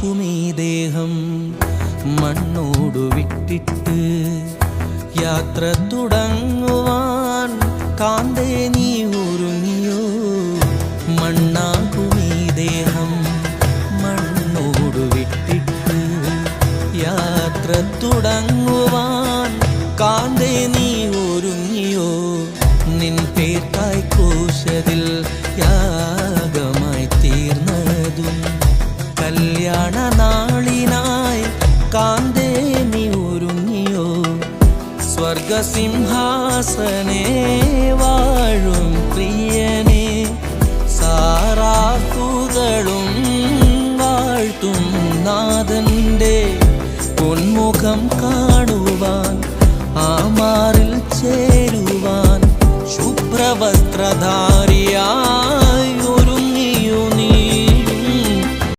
മണ്ണാകുമീ ദേഹം മണ്ണോടു വിട്ടിട്ട് യാത്ര തുടങ്ങുവാൻ കാന്തേ നീ ഒരുങ്ങിയോ? മണ്ണാകുമീ ദേഹം മണ്ണോടു വിട്ടിട്ട് യാത്ര തുടങ്ങുവാൻ കാന്തേ നീ ഒരുങ്ങിയോ? നിൻ പേർക്കായി കോശതിൽ യാഗമായി തീർന്നതും കല്യാണ നാളിനായി കാന്തേ നീ ഒരുങ്ങിയോ? സ്വർഗസിംഹാസനേ വാഴും പ്രിയനേ സാറാക്കുകളും